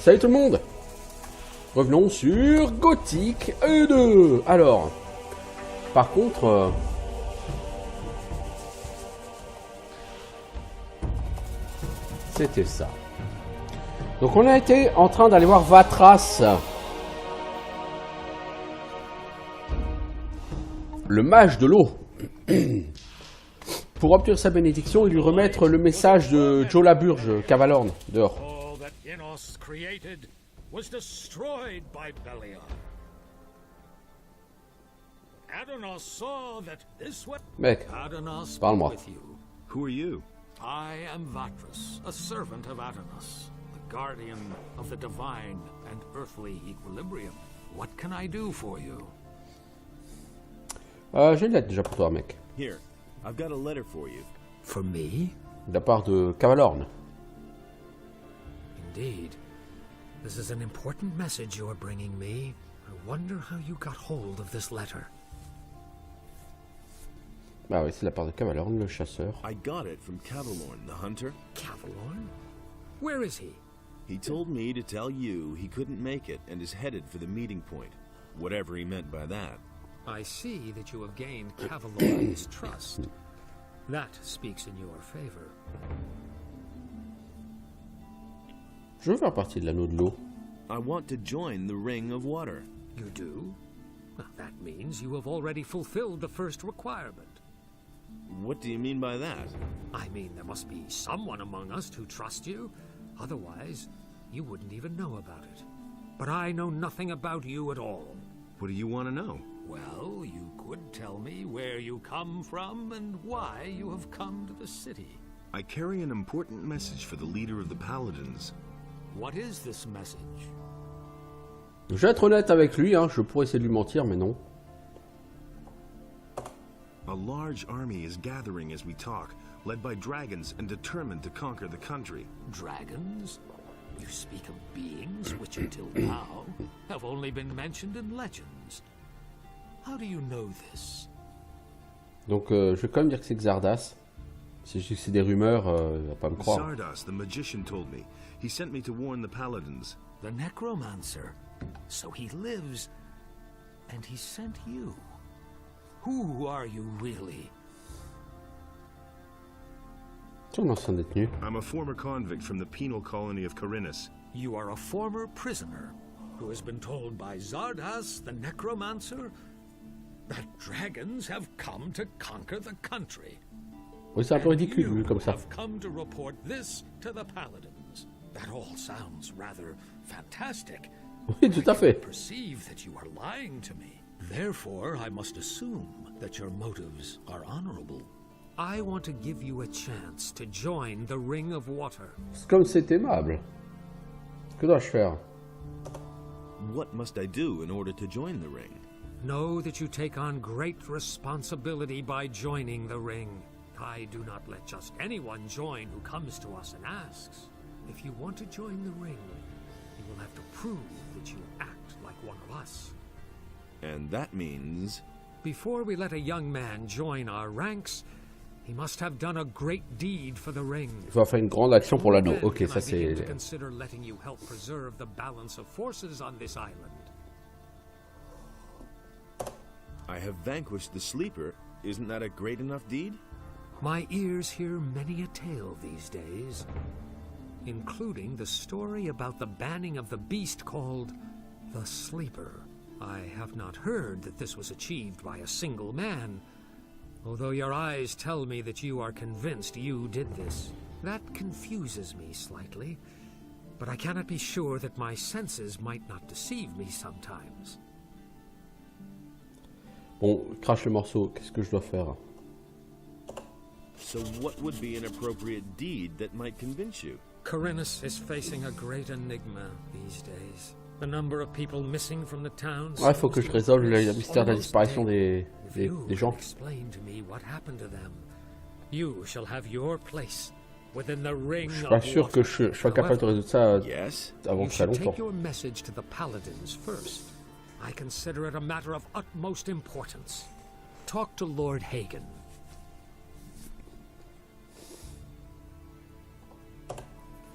Salut tout le monde. Revenons sur Gothic 2. Alors, par contre... c'était ça. Donc on a été en train d'aller voir Vatras. Le mage de l'eau. Pour obtenir sa bénédiction et lui remettre le message de Joe Laburge, Cavalorn, dehors. Mec, parle-moi. Who are you? I am Vatras, a servant of Adonis, the guardian of the divine and earthly equilibrium. What can I do for you? J'ai une lettre déjà pour toi, mec. Here, I've got a letter for you. For me? De la part de Cavalorn. Indeed. This is an important message you're bringing me. I wonder how you got hold of this letter. Bah oui, c'est de la part de Cavalorn, le chasseur. I got it from Cavalorn, the hunter. Cavalorn? Where is he? He told me to tell you he couldn't make it and is headed for the meeting point. Whatever he meant by that. I see that you have gained Cavalorn's trust. That speaks in your favor. Je veux faire partie de l'anneau de l'eau. I want to join the Ring of Water. You do? Well, that means you have already fulfilled the first requirement. What do you mean by that? I mean, there must be someone among us who trusts you. Otherwise, you wouldn't even know about it. But I know nothing about you at all. What do you want to know? Well, you could tell me where you come from and why you have come to the city. I carry an important message for the leader of the Paladins. What is this message? Je vais être honnête avec lui, hein. Je pourrais essayer de lui mentir, mais non. A large army is gathering as we talk, led by dragons and determined to conquer the country. Dragons? You speak of beings which until now have only been mentioned in legends. How do you know this? Donc je vais quand même dire que c'est Xardas. Si je dis que c'est des rumeurs, il va pas me croire. Zardas, the magician, told me. He sent me to warn the Paladins. The necromancer. So he lives, and he sent you. Who are you really? C'est un ancien détenu. I'm a former convict from the penal colony of Corinus. You are a former prisoner who has been told by Zardas, the necromancer, that dragons have come to conquer the country. Oui, c'est un peu ridicule, vu comme ça. Have come to report this to the Paladins. That all sounds rather fantastic. Oui, tout à I fait. perceive that you are lying to me. Therefore, I must assume that your motives are honorable. I want to give you a chance to join the Ring of Water. Comme c'est aimable. Que dois-je faire? What must I do in order to join the ring? Know that you take on great responsibility by joining the ring. I do not let just anyone join who comes to us and asks. If you want to join the ring, you will have to prove that you act like one of us. And that means... Before we let a young man join our ranks, he must have done a great deed for the ring. Il faut faire une grande action pour l'anneau. Then Ok, can ça I c'est... begin to consider letting you help preserve the balance of forces on this island. I have vanquished the Sleeper. Isn't that a great enough deed? My ears hear many a tale these days, including the story about the banning of the beast called the Sleeper. I have not heard that this was achieved by a single man, although your eyes tell me that you are convinced you did this. That confuses me slightly, but I cannot be sure that my senses might not deceive me sometimes. Bon, crache le morceau. Qu'est-ce que je dois faire? So what would be an appropriate deed that might convince you? Corinus is facing a great enigma these days. The number of people missing from the town. Ouais, il faut que je résolve le mystère de la disparition des gens. Explain to me what happened to them. You shall have your place within the ring. Je suis pas sûr que je sois capable de résoudre ça Yes. avant You très should longtemps. take your message to the Paladins first. I consider it a matter of utmost importance. Talk to Lord Hagen.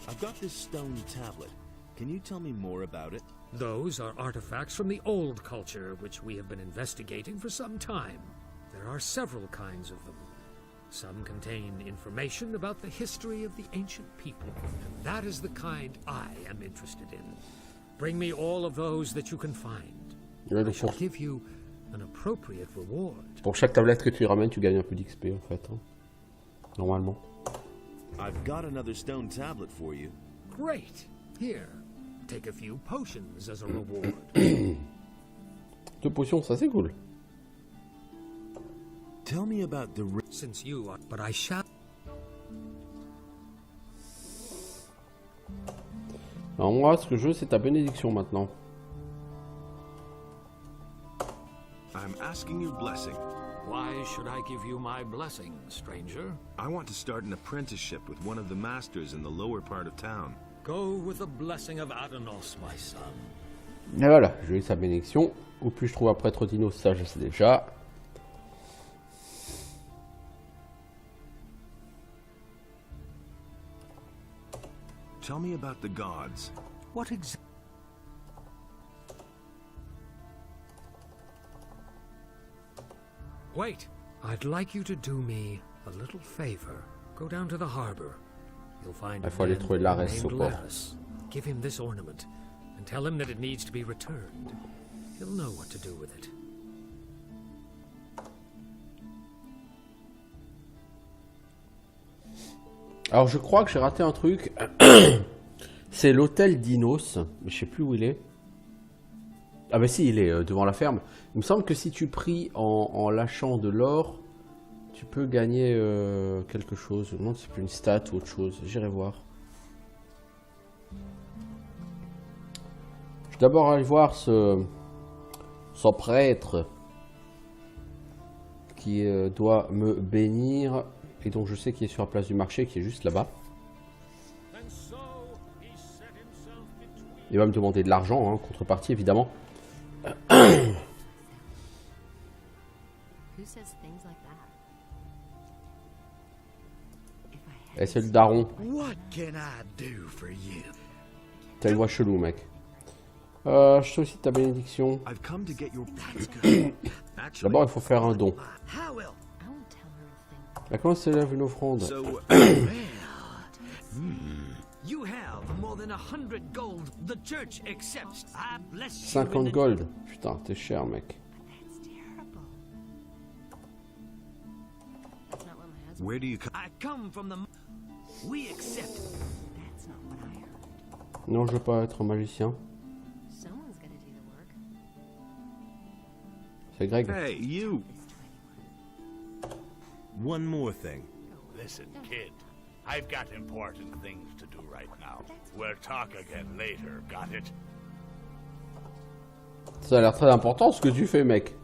I've got this stone tablet. Can you tell me more about it? Those are artifacts from the old culture, which we have been investigating for some time. There are several kinds of them. Some contain information about the history of the ancient people, and that is the kind I am interested in. Bring me all of those that you can find. Ouais, I donc shall give you an appropriate reward. pour chaque tablette que tu ramènes, tu gagnes un peu d'XP en fait. Hein. Normalement. I've got another stone tablet for you. Great. Here, take a few potions as a reward. 2 potions, ça c'est cool. Tell me about the Since you are, but I shall. Alors moi, ce que je veux, c'est ta bénédiction maintenant. I'm asking your blessing. Why should I give you my blessing, stranger? I want to start an apprenticeship with one of the masters in the lower part of town. Go with the blessing of Adanos, my son. Et voilà, je vais sa bénédiction. Ou plus je trouve un prêtre dino, ça je sais déjà. Tell me about the gods. What exactly? Wait, I'd like you to do me a little favor. Go down to the harbor. You'll find Il faut aller trouver Lares au named port. Lares. Give him this ornament and tell him that it needs to be returned. He'll know what to do with it. Alors je crois que j'ai raté un truc. C'est l'hôtel Dinos, mais je sais plus où il est. Ah bah si, il est devant la ferme. Il me semble que si tu pries en lâchant de l'or, tu peux gagner quelque chose. Je me demande si c'est plus une stat ou autre chose. J'irai voir. Je vais d'abord aller voir ce prêtre qui doit me bénir. Et donc je sais qu'il est sur la place du marché, qui est juste là-bas. Il va me demander de l'argent, hein, contrepartie évidemment. Et c'est le daron. T'as une voix chelou, mec. Je te aussi ta bénédiction. I've come to get your D'abord, il faut faire un don. À comment s'élève une offrande? So, You have more than 100 gold. The church accepts. I bless you. 50 gold. Putain, t'es cher, mec. where do you come? I come from the. We accept. Non, je veux pas être magicien. C'est Greg. Hey, you! One more thing. Listen, kid. I've got important things to do right now. We'll talk again later, got it? Ça a l'air très important ce que tu fais, mec.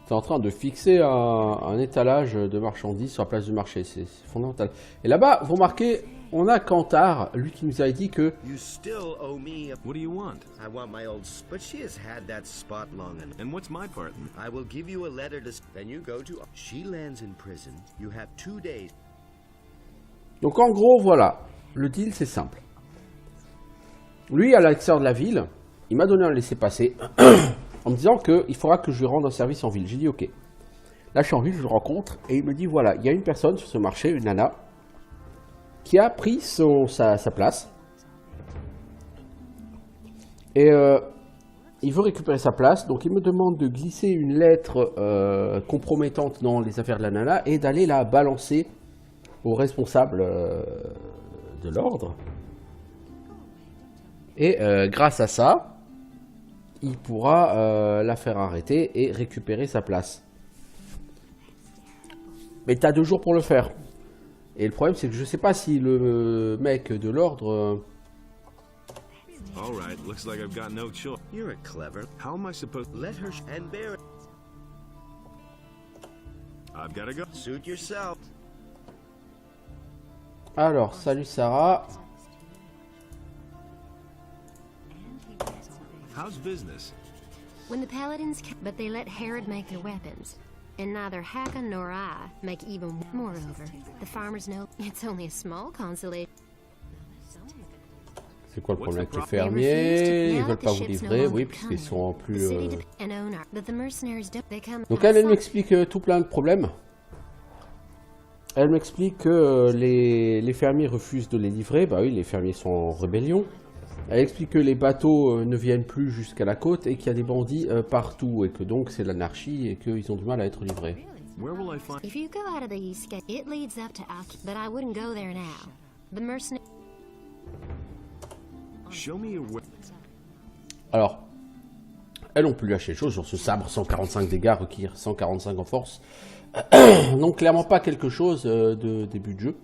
T'es en train de fixer un étalage de marchandises sur la place du marché. C'est fondamental. Et là-bas, vous remarquez, on a Kantar, lui qui nous a dit que... You still owe me a... What do you want? I want my old... But she has had that spot long enough. And what's my part in it? I will give you a letter to... Then you go to... She lands in prison. You have 2 days. Donc en gros, voilà. Le deal, c'est simple. Lui, à l'extérieur de la ville, il m'a donné un laissez-passer en me disant qu'il faudra que je lui rende un service en ville. J'ai dit ok. Là, je suis en ville, je le rencontre et il me dit voilà, il y a une personne sur ce marché, une nana, qui a pris sa place. Et il veut récupérer sa place, donc il me demande de glisser une lettre compromettante dans les affaires de la nana et d'aller la balancer au responsable de l'ordre. Et grâce à ça, il pourra la faire arrêter et récupérer sa place. Mais t'as 2 jours pour le faire. Et le problème, c'est que je sais pas si le mec de l'ordre... All right, looks like I've got no choice. You're a clever... How am I supposed... Let her... And bear it. I've gotta go. Suit yourself. Alors, salut Sarah. How's business? When the paladins but they let Herod make their weapons. And neither Hakon nor I make even... Moreover, the farmers know it's only a small consolation. C'est quoi le problème avec les fermiers? Ils veulent pas vous livrer, oui, puisqu'ils sont en plus... Donc elle m'explique tout plein de problèmes. Elle m'explique que les fermiers refusent de les livrer. Bah oui, les fermiers sont en rébellion. Elle explique que les bateaux ne viennent plus jusqu'à la côte et qu'il y a des bandits partout et que donc c'est l'anarchie et qu'ils ont du mal à être livrés. Where will I find... If you go out of the east gate, it leads up to Aki, but I wouldn't go there now. The mercenaries... Show me your way. Alors, elles ont pu lâcher les choses sur ce sabre, 145 dégâts, requiert 145 en force. Donc clairement pas quelque chose de début de jeu.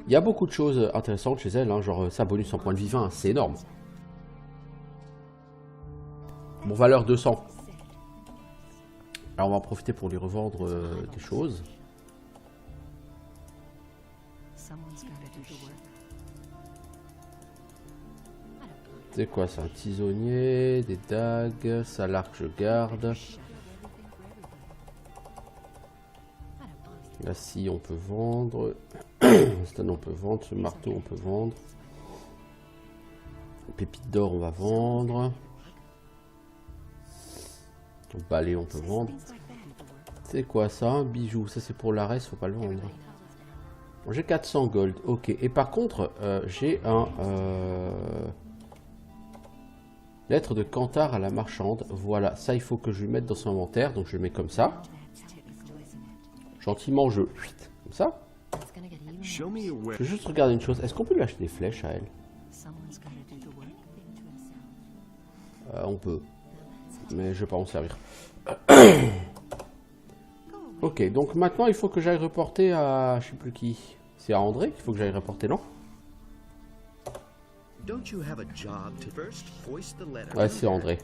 Il y a beaucoup de choses intéressantes chez elle, hein, genre ça bonus en point de vie 20, c'est énorme. Bon, valeur 200. Alors on va en profiter pour lui revendre des choses. C'est quoi ça? Un tisonnier, des dagues, ça l'arc je garde. La scie on peut vendre. Stan on peut vendre, ce marteau on peut vendre. Pépite d'or on va vendre. Le balai on peut vendre. C'est quoi ça? Un bijou, ça c'est pour l'arrêt, faut pas le vendre. Bon, j'ai 400 gold, ok. Et par contre, j'ai un... lettre de Cantar à la marchande. Voilà, ça il faut que je lui mette dans son inventaire. Donc je le mets comme ça. Gentiment je... Comme ça. Je vais juste regarder une chose. Est-ce qu'on peut lui acheter des flèches à elle? On peut. Mais je vais pas en servir. Ok, donc maintenant il faut que j'aille reporter à... Je sais plus qui. C'est à André qu'il faut que j'aille reporter, non? Ouais, c'est André.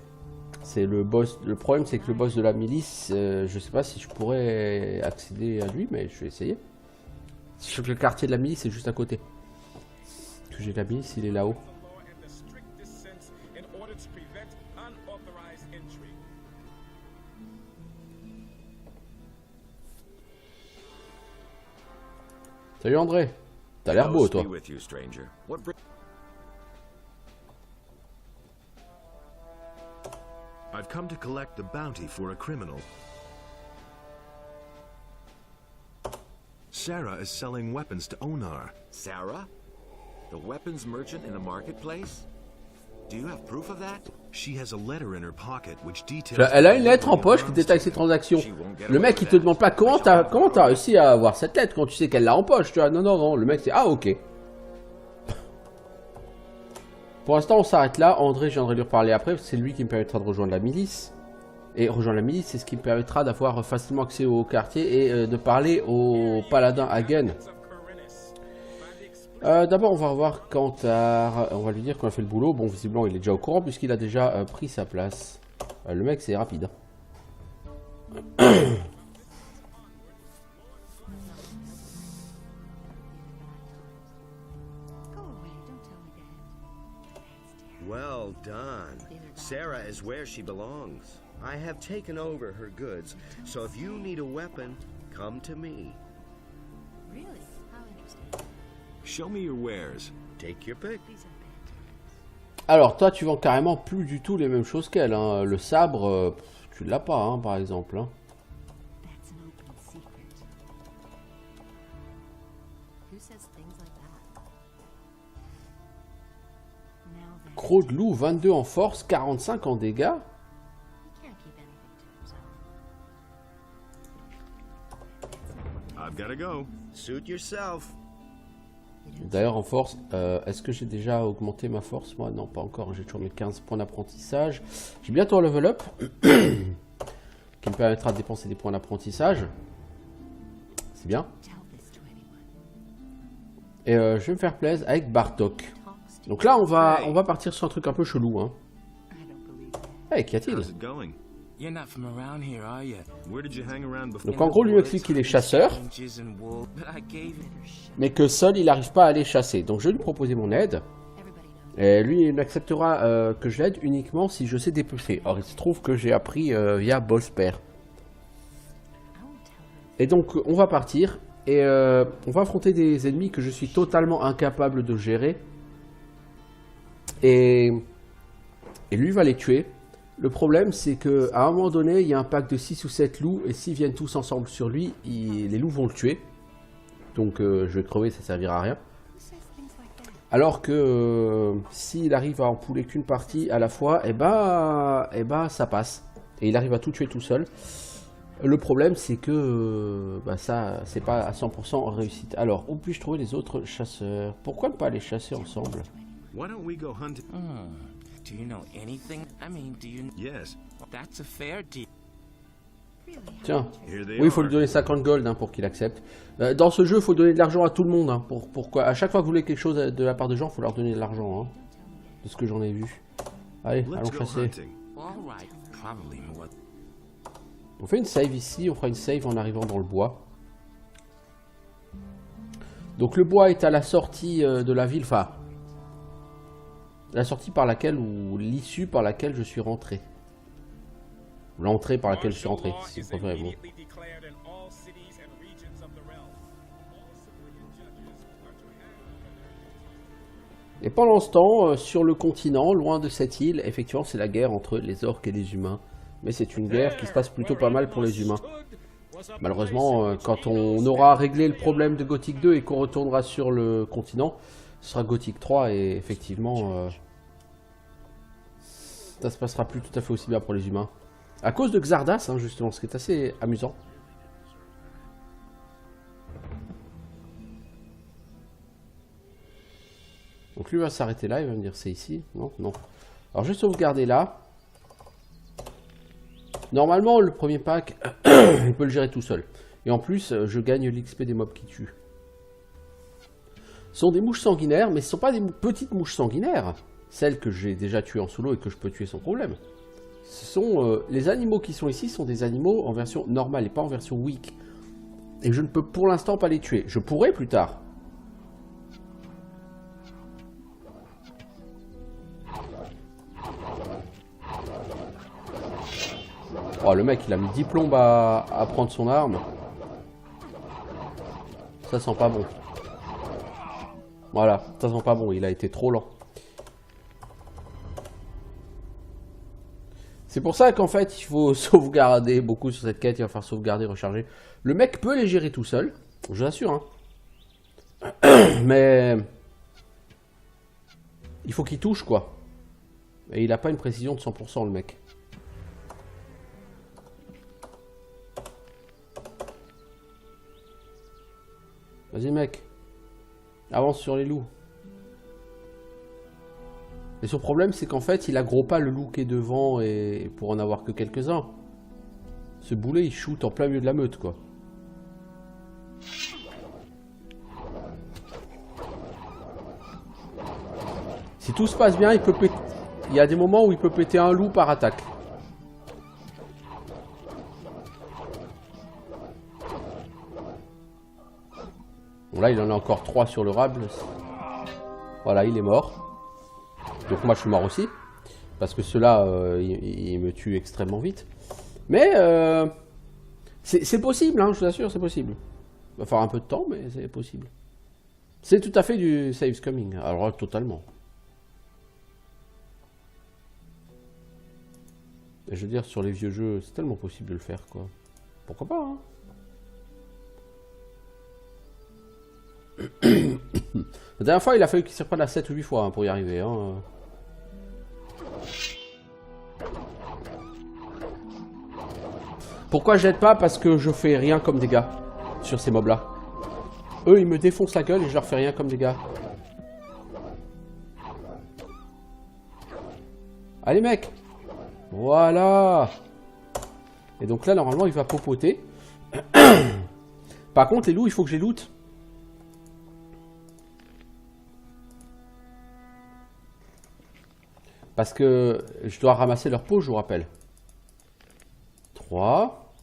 C'est le boss. Le problème, c'est que le boss de la milice, je sais pas si je pourrais accéder à lui, mais je vais essayer. Je sais que le quartier de la milice est juste à côté. Que j'ai la milice, il est là-haut. Salut André. T'as l'air beau, toi. I've come to collect the bounty for a criminal. Sarah is selling weapons to Onar. Sarah? The weapons merchant in the marketplace? Do you have proof of that? She has a letter in her pocket which details... Elle a une lettre en poche qui détaille ses transactions. Le mec il te demande pas comment t'as réussi à avoir cette lettre quand tu sais qu'elle l'a en poche, tu vois. Non, non, non, le mec c'est ah ok. Pour l'instant on s'arrête là. André, je viendrai lui reparler après, c'est lui qui me permettra de rejoindre la milice. Et rejoindre la milice, c'est ce qui me permettra d'avoir facilement accès au quartier et de parler au paladin Hagen. D'abord, on va revoir Cantar. On va lui dire qu'on a fait le boulot. Bon, visiblement, il est déjà au courant puisqu'il a déjà pris sa place. Le mec, c'est rapide. Well done. Sarah is where she belongs. I have taken over her goods, so if you need a weapon, come to me. Really? How interesting. Show me your wares. Take your pick. Alors, toi, tu vends carrément plus du tout les mêmes choses qu'elle. Hein. Le sabre, tu l'as pas, hein, par exemple. Hein. Croc de loup, 22 en force, 45 en dégâts. I've gotta go. Suit yourself. D'ailleurs en force, est-ce que j'ai déjà augmenté ma force? Moi non, pas encore, j'ai toujours mes 15 points d'apprentissage. J'ai bientôt un level up qui me permettra de dépenser des points d'apprentissage. C'est bien. Et je vais me faire plaisir avec Bartok. Donc là on va partir sur un truc un peu chelou. Hein. Hey, qu'y a-t-il? Donc en gros lui explique qu'il est chasseur, mais que seul il n'arrive pas à aller chasser. Donc je vais lui proposer mon aide. Et lui il n'acceptera que je l'aide uniquement si je sais dépecer. Or il se trouve que j'ai appris via Bosper. Et donc on va partir Et on va affronter des ennemis que je suis totalement incapable de gérer. Et lui va les tuer. Le problème, c'est qu'à un moment donné, il y a un pack de 6 ou 7 loups. Et s'ils viennent tous ensemble sur lui, les loups vont le tuer. Donc je vais crever, ça servira à rien. Alors que s'il arrive à empouler qu'une partie à la fois, et bah ça passe. Et il arrive à tout tuer tout seul. Le problème, c'est que ça, c'est pas à 100% réussite. Alors, où puis-je trouver les autres chasseurs? Pourquoi ne pas les chasser ensemble? Why don't we go hunting? Do you know anything? I mean, do you... Yes. That's a fair deal. Tiens, Here they oui, il faut are. lui donner 50 gold pour qu'il accepte. Dans ce jeu, il faut donner de l'argent à tout le monde. Hein, pourquoi à chaque fois que vous voulez quelque chose de la part de gens, il faut leur donner de l'argent. Hein, de ce que j'en ai vu. Allez, Let's allons go chasser. hunting. All right, probably more. On fait une save ici, on fera une save en arrivant dans le bois. Donc le bois est à la sortie de la ville, enfin... La sortie par laquelle, ou l'issue par laquelle je suis rentré. L'entrée par laquelle je suis rentré, si vous préférez. Bon. Et pendant ce temps, sur le continent, loin de cette île, effectivement c'est la guerre entre les orques et les humains. Mais c'est une guerre qui se passe plutôt pas mal pour les humains. Malheureusement, quand on aura réglé le problème de Gothic 2 et qu'on retournera sur le continent, ce sera Gothic 3 et effectivement, ça se passera plus tout à fait aussi bien pour les humains. À cause de Xardas, hein, justement, ce qui est assez amusant. Donc lui va s'arrêter là, il va me dire c'est ici. Non, non. Alors je vais sauvegarder là. Normalement, le premier pack, il peut le gérer tout seul. Et en plus, je gagne l'XP des mobs qui tuent. Ce sont des mouches sanguinaires, mais ce ne sont pas des petites mouches sanguinaires. Celles que j'ai déjà tuées en solo et que je peux tuer sans problème. Ce sont les animaux qui sont ici, sont des animaux en version normale et pas en version weak. Et je ne peux pour l'instant pas les tuer. Je pourrais plus tard. Oh, le mec, il a mis 10 plombes à prendre son arme. Ça sent pas bon. Voilà, ça sent pas bon, il a été trop lent. C'est pour ça qu'en fait, il faut sauvegarder beaucoup sur cette quête. Il va falloir sauvegarder, recharger. Le mec peut les gérer tout seul, je l'assure. Hein. Mais il faut qu'il touche, quoi. Et il n'a pas une précision de 100%, le mec. Vas-y, mec. Avance sur les loups. Et son problème, c'est qu'en fait, il aggro pas le loup qui est devant et pour en avoir que quelques-uns. Ce boulet, il shoot en plein milieu de la meute, quoi. Si tout se passe bien, il peut péter... Il y a des moments où il peut péter un loup par attaque. Bon, là, il en a encore 3 sur le rable. Voilà, il est mort. Donc moi, je suis mort aussi. Parce que ceux-là, ils me tuent extrêmement vite. Mais c'est possible, hein, je vous assure, c'est possible. Il va falloir un peu de temps, mais c'est possible. C'est tout à fait du saves coming. Alors, totalement. Et je veux dire, sur les vieux jeux, c'est tellement possible de le faire, quoi. Pourquoi pas, hein. La dernière fois, il a fallu qu'il s'y reprenne à 7 ou 8 fois hein, pour y arriver. Hein. Pourquoi je l'aide pas? Parce que je fais rien comme dégâts sur ces mobs là. Eux, ils me défoncent la gueule et je leur fais rien comme dégâts. Allez, mec. Voilà. Et donc là, normalement, il va popoter. Par contre, les loups, il faut que je les loot. Parce que je dois ramasser leur peau, je vous rappelle. 3,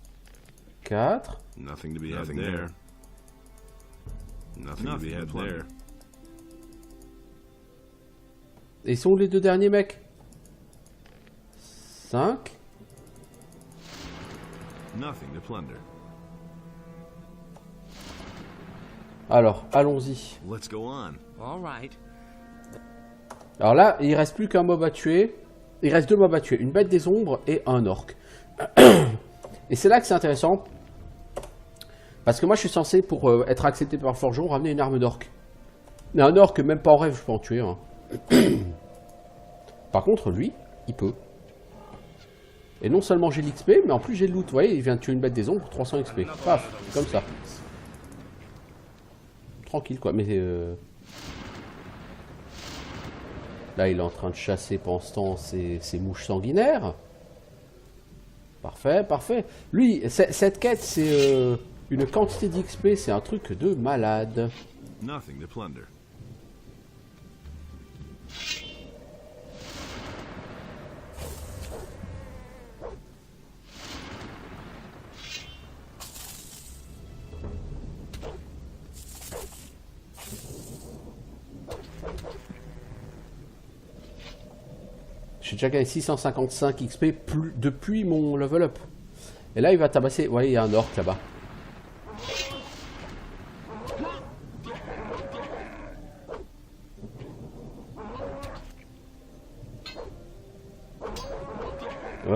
4. Nothing to be had there. Nothing to be had there. Et ils sont où les deux derniers mecs? 5. Nothing to plunder. Alors, allons-y. Let's go on. All right. Alors là, il reste plus qu'un mob à tuer. Il reste 2 mobs à tuer. Une bête des ombres et un orc. Et c'est là que c'est intéressant. Parce que moi, je suis censé, pour être accepté par le forgeron, ramener une arme d'orc. Mais un orc, même pas en rêve, je peux en tuer un. Par contre, lui, il peut. Et non seulement j'ai l'XP, mais en plus j'ai le loot. Vous voyez, il vient de tuer une bête des ombres pour 300 XP. Paf, comme ça. Tranquille, quoi. Mais là, il est en train de chasser pendant ce temps ces mouches sanguinaires. Parfait, parfait. Lui, cette quête, c'est une quantité d'XP, c'est un truc de malade. Nothing to plunder. J'ai déjà gagné 655 XP depuis mon level up. Et là, il va tabasser. Vous voyez, il y a un orc là-bas.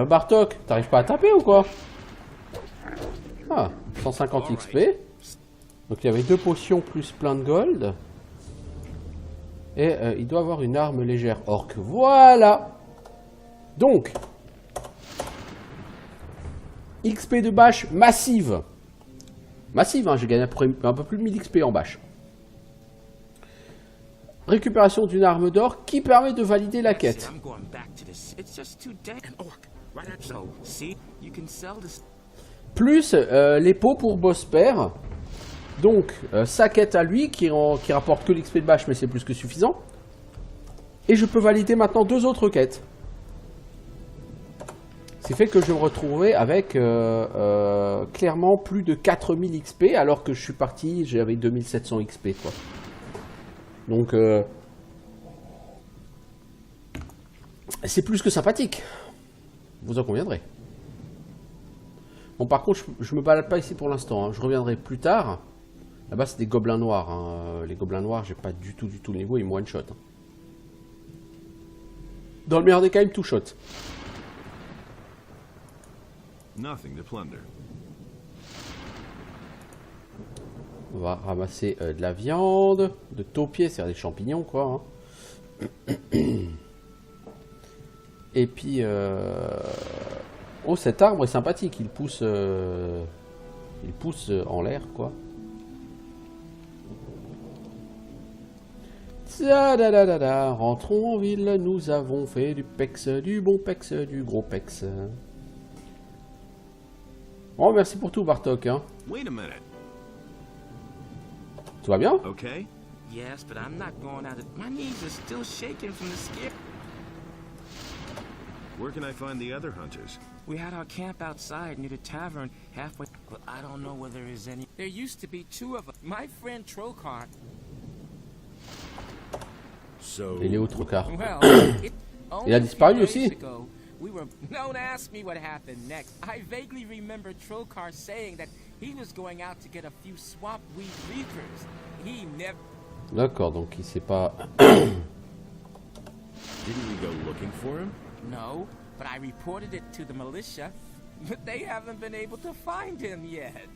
Bartok, t'arrives pas à taper ou quoi? Ah, 150 XP. Donc il y avait 2 potions plus plein de gold. Et il doit avoir une arme légère orc. Voilà. Donc, XP de bâche massive. Massive, hein, j'ai gagné un peu plus de 1000 XP en bâche. Récupération d'une arme d'or qui permet de valider la quête. I'm going back to this. It's just too dead. An orc. Right at so, see, you can sell this. Plus les pots pour boss pair. Donc, sa quête à lui qui rapporte que l'XP de bâche, mais c'est plus que suffisant. Et je peux valider maintenant 2 autres quêtes. Ce qui fait que je vais me retrouver avec clairement plus de 4000 XP, alors que je suis parti, j'avais 2700 XP, quoi. Donc, c'est plus que sympathique. Vous en conviendrez. Bon, par contre, je me balade pas ici pour l'instant, hein. Je reviendrai plus tard. Là-bas, c'est des gobelins noirs, hein. Les gobelins noirs, j'ai pas du tout le niveau, ils me one-shot. Hein. Dans le meilleur des cas, ils me two-shot. Nothing to plunder. On va ramasser de la viande, de taupier, c'est-à-dire des champignons, quoi. Hein. Et puis, oh, cet arbre est sympathique, il pousse en l'air, quoi. Tadadadada, rentrons en ville, nous avons fait du pex, du bon pex, du gros pex. Oh, merci pour tout, Bartok. Hein. Wait a minute. Tout va bien? Okay. Yes, but I'm not going out of. My knees are still shaking from the scare. Where can I find the other hunters? We had our camp outside near the tavern halfway, but I don't know where there is any. There used to be 2 of us. My friend Trokar. So, Il est où, Trocard? Well, Il a disparu aussi? We were. Don't ask me what happened next. I vaguely remember Trokar saying that he was going out to get a few swamp weed reapers. He never. D'accord, donc il sait pas. didn't we go looking for him? No, but I reported it to the militia, but they haven't been able to find him yet.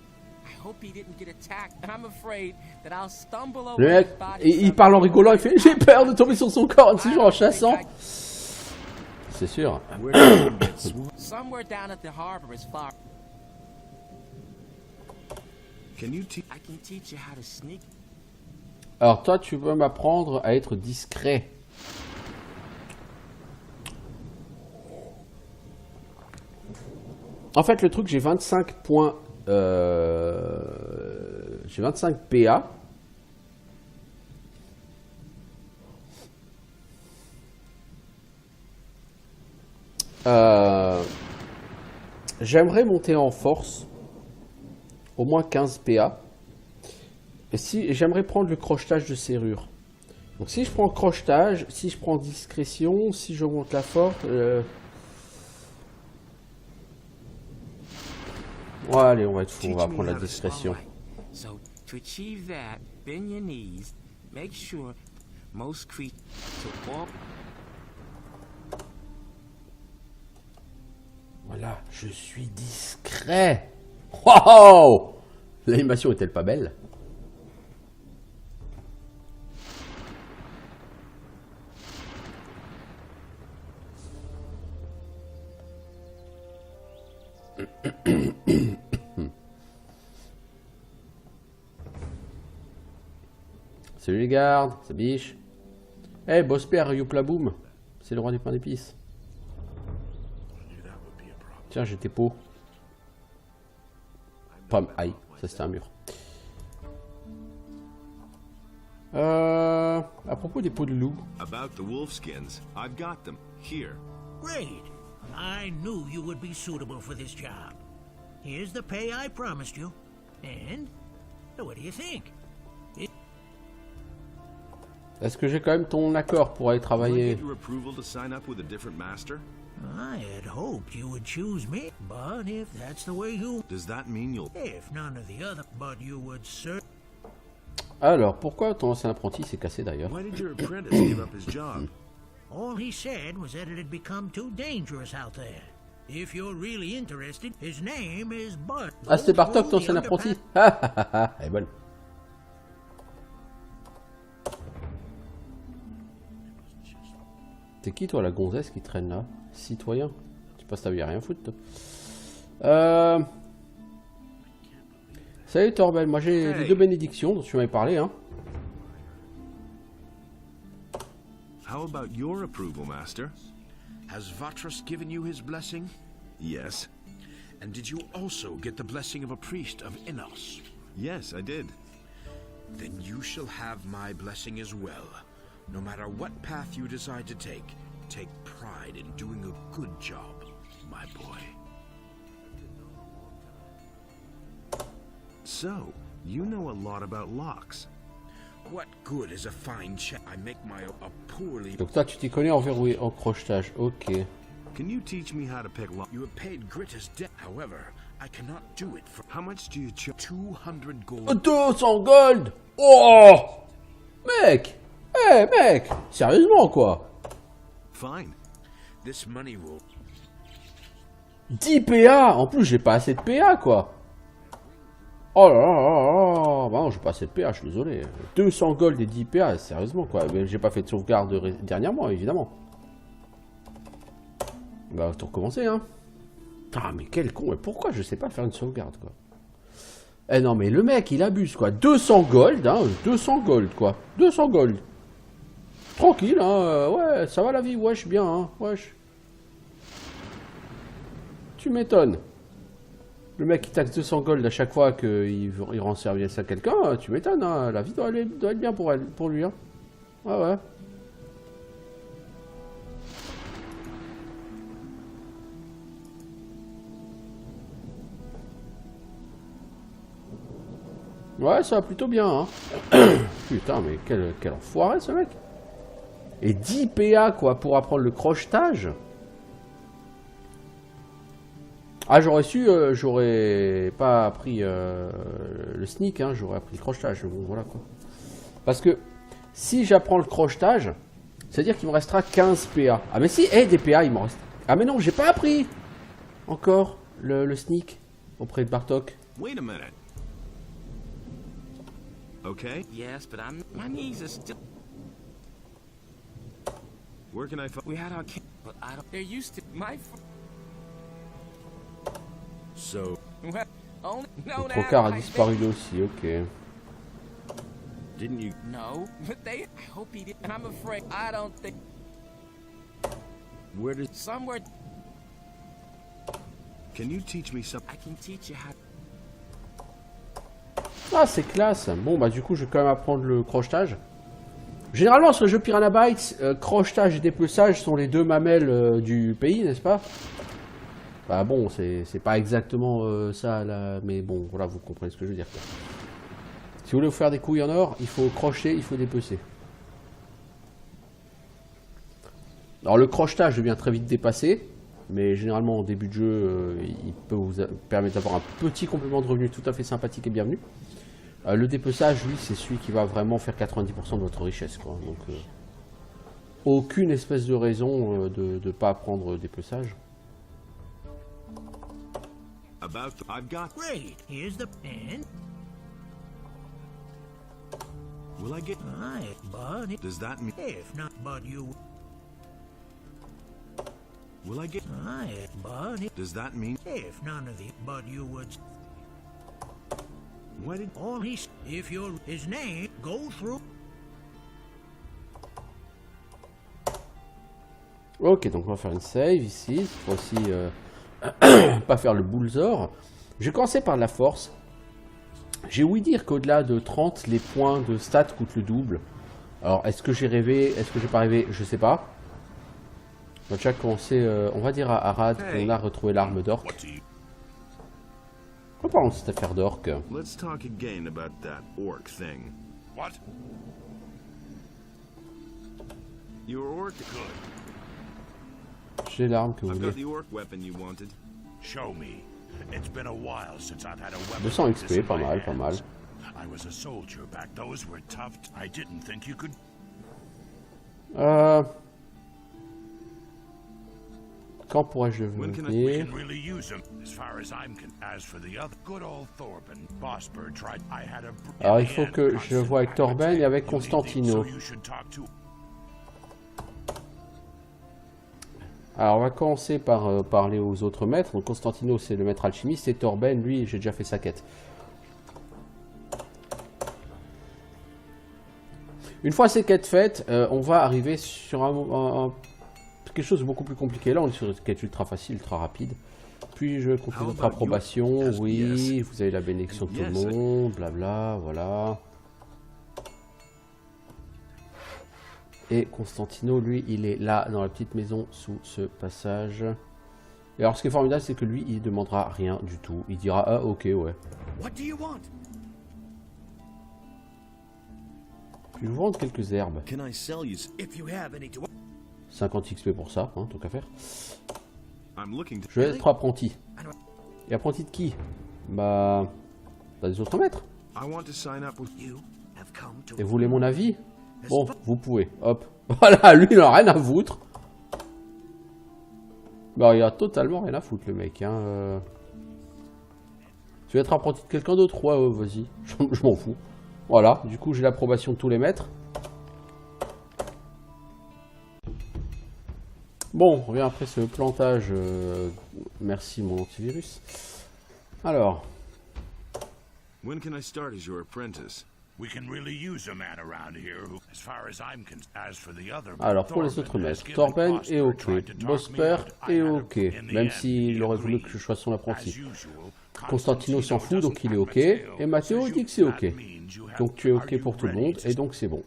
I hope he didn't get attacked. I'm afraid that I'll stumble over Le mec, his body. il parle en rigolant, il fait j'ai peur de tomber sur son corps si en chassant. C'est sûr. Where did we get swamp? Somewhere down at the harbor is far. Can you teach? I can teach you how to sneak. Alors toi, tu veux m'apprendre à être discret. En fait, le truc, j'ai 25 points. J'ai 25 PA. J'aimerais monter en force. Au moins 15 PA. Et si j'aimerais prendre le crochetage de serrure. Donc si je prends crochetage, si je prends discrétion, si je monte la force. Ouais, allez, on va être fou, on va prendre la discrétion. So to achieve that, bend your knees. Make sure most creatures to all. Voilà, je suis discret. Wow! L'animation est-elle pas belle? Salut les gardes, c'est Biche. Eh, hey, boss père, Youpla Boom. C'est le roi du pain d'épices. Tiens, j'ai tes pots. Pomme, aïe, ça c'était un mur. À propos des pots de loup. About the wolfskins, I've got them here. Great. I knew you would be suitable for this job. Here's the pay I promised you. And what do you think? Est-ce que j'ai quand même ton accord pour aller Will I travailler? get your approval to sign up with a different master? I had hoped you would choose me, but if that's the way you... Does that mean you'll... If none of the other... But you would Alors, pourquoi ton ancien apprenti s'est cassé d'ailleurs? Why did your apprentice give up his job? All he said was that it had become too dangerous out there. If you're really interested, his name is Bud. Ah, c'était Bartok, ton ancien apprenti. Ah, ah, ah, ah, elle est bonne. T'es qui toi, la gonzesse qui traîne là? Citoyen? Tu passes ta vie à rien foutre, toi. Salut Torbel, moi j'ai les deux bénédictions dont tu m'avais parlé, hein. How about your approval, master? Has Vatras given you his blessing? Yes. And did you also get the blessing of a priest of Innos? Yes, I did. Then you shall have my blessing as well. No matter what path you decide to take pride in doing a good job, my boy. So, you know a lot about locks. What good is a fine check? I make my a poorly... Donc toi tu t'y connais en verrouillé, en crochetage, ok. Can you teach me how to pick locks? You have paid Gritter's debt. However, I cannot do it for... How much do you charge? 200 gold. 200 gold! Oh! Mec! Eh hey, mec! Sérieusement quoi? Fine. This money will... 10 PA! En plus j'ai pas assez de PA quoi! Oh là là là là! Bah non j'ai pas assez de PA, je suis désolé. 200 gold et 10 PA, sérieusement quoi. J'ai pas fait de sauvegarde dernièrement évidemment. Bah tout recommencer hein. Ah mais quel con, et pourquoi je sais pas faire une sauvegarde quoi? Eh non mais le mec il abuse quoi. 200 gold hein, 200 gold quoi. 200 gold. Tranquille hein, ouais ça va la vie, wesh bien hein, wesh. Tu m'étonnes. Le mec qui taxe 200 gold à chaque fois qu'il rend service à quelqu'un, tu m'étonnes hein, la vie doit être bien pour lui hein. Ah ouais. Ouais, ça va plutôt bien, hein. Putain, mais quel enfoiré, ce mec. Et 10 PA, quoi, pour apprendre le crochetage. Ah, j'aurais su, j'aurais pas appris le sneak, hein, j'aurais appris le crochetage. Bon, voilà, quoi. Parce que, si j'apprends le crochetage, c'est-à-dire qu'il me restera 15 PA. Ah, mais si, des PA, il m'en reste... Ah, mais non, j'ai pas appris encore le sneak auprès de Bartok. Wait a minute. Okay. Yes, but my knees are still... Where can I find... We had our camp, but I don't... There used to... My... So... Well, only... No, Le trocard a disparu lui aussi, ok. Didn't you... No, but they... I hope he did. I'm afraid... I don't think... Where did... Somewhere... Can you teach me something? I can teach you how... Ah, c'est classe. Bon, bah du coup, je vais quand même apprendre le crochetage. Généralement, sur le jeu Piranha Bytes, crochetage et dépeçage sont les deux mamelles du pays, n'est-ce pas? Bah bon, c'est pas exactement ça, là, mais bon, voilà, vous comprenez ce que je veux dire. Si vous voulez vous faire des couilles en or, il faut crocheter, il faut dépecer. Alors, le crochetage devient très vite dépassé, mais généralement, au début de jeu, il peut vous permettre d'avoir un petit complément de revenu tout à fait sympathique et bienvenu. Le dépeçage, lui, c'est celui qui va vraiment faire 90% de votre richesse, quoi. Donc, aucune espèce de raison de ne pas prendre dépeçage. I've got. Great. Here's the pen. Will I get? Aye, but Does that mean? if not, but you. Will I get? Aye, but Does that mean? if none of the, but you would. What did? All he's if your his name go through. Ok, donc on va faire une save ici. Cette fois-ci, pas faire le bullsor. Je vais commencer par la force. J'ai ouï dire qu'au-delà de 30, les points de stats coûtent le double. Alors, est-ce que j'ai rêvé? Est-ce que j'ai pas rêvé? Je sais pas. On va déjà commencer. On va dire à Arad qu'on a retrouvé l'arme d'orc. Pourquoi parlons de cette affaire d'orc? Let's talk again about that orc thing. What? Your orc. J'ai l'arme que vous I've got voulez. the orc weapon you wanted. Show me. It's been a while since I've had a weapon. 200 like this XP, in pas my mal, pas mal. hands. I was a soldier back. Those were tough. I didn't think you could. Quand pourrais-je When can I- We venir? can really use them, as far as I'm concerned. As for the other, good old Thorben, Bossbird tried. I had a. Alors, il faut que je vois avec Torben et avec Constantino. So you should talk to. Alors, on va commencer par parler aux autres maîtres. Donc, Constantino, c'est le maître alchimiste. Et Torben, lui, j'ai déjà fait sa quête. Une fois ces quêtes faites, on va arriver sur quelque chose de beaucoup plus compliqué. Là, on est sur une quête ultra facile, ultra rapide. Puis, je confie votre approbation. Oui, vous avez la bénédiction de tout le monde. Blabla, voilà. Et Constantino, lui, il est là, dans la petite maison, sous ce passage. Et alors, ce qui est formidable, c'est que lui, il ne demandera rien du tout. Il dira, ah, ok, ouais. What do you want? Puis, je vous vendre quelques herbes. Can I sell you? If you have any to 50 XP pour ça, hein, tant qu'à faire. I'm looking to. Je vais être apprenti. Et apprenti de qui? Bah... T'as des autres maîtres. I want to sign up with you have come to Et vous voulez mon avis? Bon, vous pouvez. Hop. Voilà, lui, il en a rien à foutre. Bah, il a totalement rien à foutre, le mec. Hein. Tu veux être apprenti de quelqu'un d'autre? Ouais, vas-y. Je m'en fous. Voilà, du coup, j'ai l'approbation de tous les maîtres. Bon, on revient après ce plantage. Merci, mon antivirus. Alors. When can I start as your apprentice? We can really use a man around here who, as far as I'm concerned, as for the other. Alors, pour les autres maîtres, Torben est ok. Bosper est ok. Même s'il aurait voulu que je sois son apprenti. Constantino s'en fout, donc il est ok. Et Matteo dit que c'est ok. Donc tu es ok pour tout le monde, et donc c'est bon.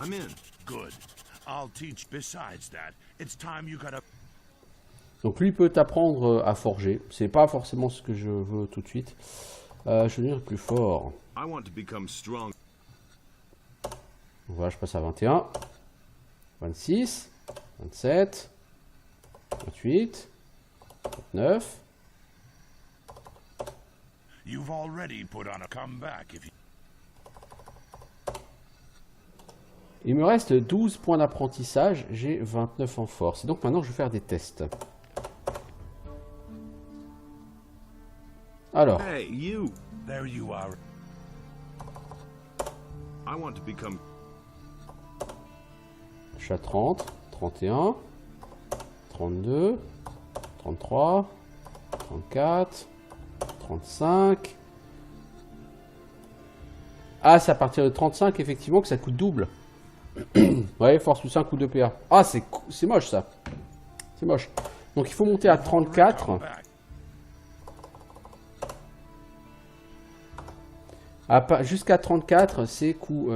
I'm in. Good. I'll teach. Besides that, it's time you got a. Donc lui peut t'apprendre à forger. C'est pas forcément ce que je veux tout de suite. Je veux devenir plus fort. I want to become strong. Voilà, je passe à 21. 26. 27. 28. 29. You've already put on a comeback if you. Il me reste 12 points d'apprentissage. J'ai 29 en force. Et donc maintenant, je vais faire des tests. Alors. Hey, you. There you are. I want to become. Je suis à 30, 31, 32, 33, 34, 35. Ah, c'est à partir de 35, effectivement, que ça coûte double. Ouais, force plus 5 ou 2 PA. Ah, c'est moche, ça. C'est moche. Donc, il faut monter à 34. Jusqu'à 34, c'est coût